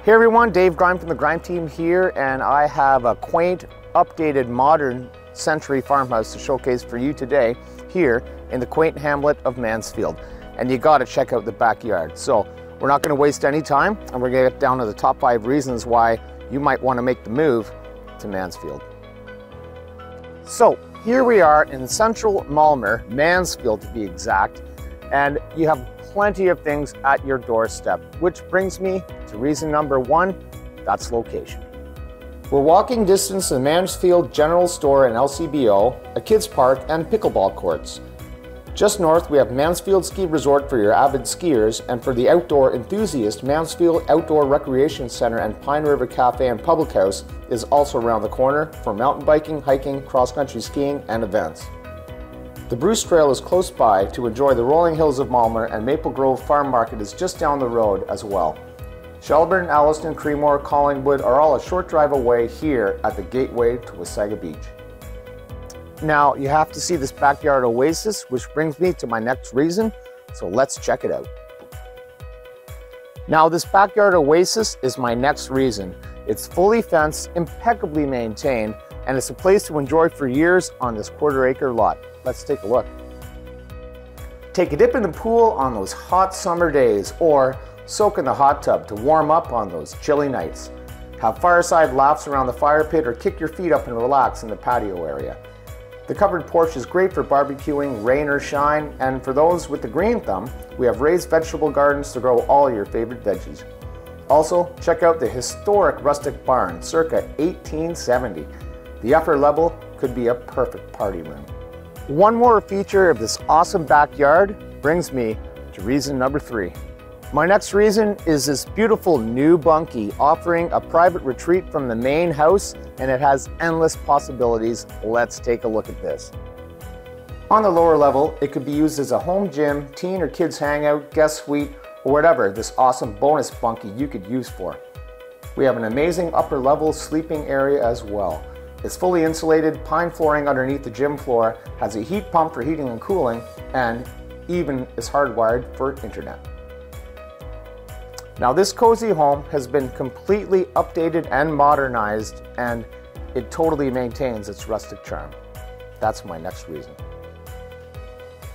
Hey everyone, Dave Grime from the Grime team here, and I have a quaint, updated, modern century farmhouse to showcase for you today here in the quaint hamlet of Mansfield. And you gotta check out the backyard. So we're not gonna waste any time, and we're gonna get down to the top 5 reasons why you might wanna make the move to Mansfield. So here we are in central Mulmur, Mansfield to be exact, and you have plenty of things at your doorstep, which brings me to reason number 1, that's location. We're walking distance to the Mansfield General Store and LCBO, a kids park, and pickleball courts. Just north we have Mansfield Ski Resort for your avid skiers, and for the outdoor enthusiast, Mansfield Outdoor Recreation Center and Pine River Cafe and Public House is also around the corner for mountain biking, hiking, cross-country skiing, and events. The Bruce Trail is close by to enjoy the rolling hills of Mulmur, and Maple Grove Farm Market is just down the road as well. Shelburne, Alliston, Creemore, Collingwood are all a short drive away here at the gateway to Wasaga Beach. Now you have to see this backyard oasis, which brings me to my next reason, so let's check it out. Now this backyard oasis is my next reason. It's fully fenced, impeccably maintained, and it's a place to enjoy for years on this quarter-acre lot. Let's take a look. Take a dip in the pool on those hot summer days, or soak in the hot tub to warm up on those chilly nights. Have fireside laughs around the fire pit, or kick your feet up and relax in the patio area. The covered porch is great for barbecuing, rain or shine, and for those with the green thumb, we have raised vegetable gardens to grow all your favorite veggies. Also, check out the historic rustic barn, circa 1870. The upper level could be a perfect party room. One more feature of this awesome backyard brings me to reason number 3. My next reason is this beautiful new bunkie offering a private retreat from the main house, and it has endless possibilities. Let's take a look at this. On the lower level, it could be used as a home gym, teen or kids hangout, guest suite, or whatever this awesome bonus bunkie you could use for. We have an amazing upper level sleeping area as well. It's fully insulated, pine flooring underneath the gym floor, has a heat pump for heating and cooling, and even is hardwired for internet. Now this cozy home has been completely updated and modernized, and it totally maintains its rustic charm. That's my next reason.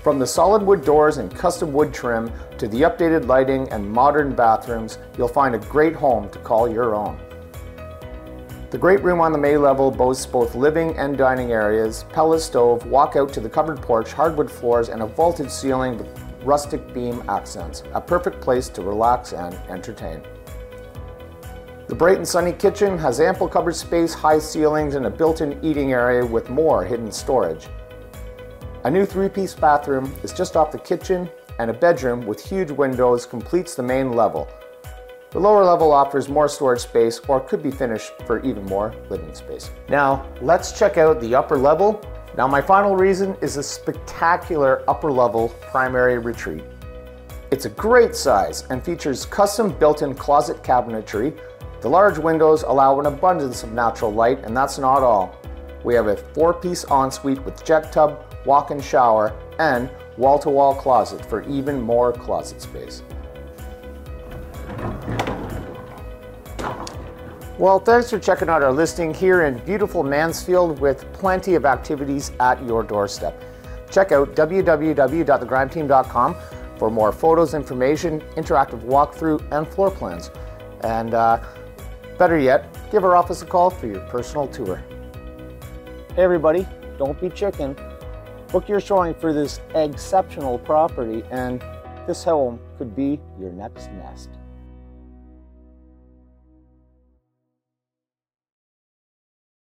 From the solid wood doors and custom wood trim to the updated lighting and modern bathrooms, you'll find a great home to call your own. The great room on the May level boasts both living and dining areas, pellet stove, walkout to the covered porch, hardwood floors, and a vaulted ceiling with rustic beam accents. A perfect place to relax and entertain. The bright and sunny kitchen has ample cupboard space, high ceilings, and a built-in eating area with more hidden storage. A new 3-piece bathroom is just off the kitchen, and a bedroom with huge windows completes the main level. The lower level offers more storage space, or could be finished for even more living space. Now, let's check out the upper level. Now, my final reason is a spectacular upper level primary retreat. It's a great size and features custom built-in closet cabinetry. The large windows allow an abundance of natural light, and that's not all. We have a 4-piece ensuite with jet tub, walk-in shower, and wall-to-wall closet for even more closet space. Well, thanks for checking out our listing here in beautiful Mansfield with plenty of activities at your doorstep. Check out www.thegrimeteam.com for more photos, information, interactive walkthrough, and floor plans. And better yet, give our office a call for your personal tour. Hey everybody, don't be chicken. Book your showing for this exceptional property, and this home could be your next nest.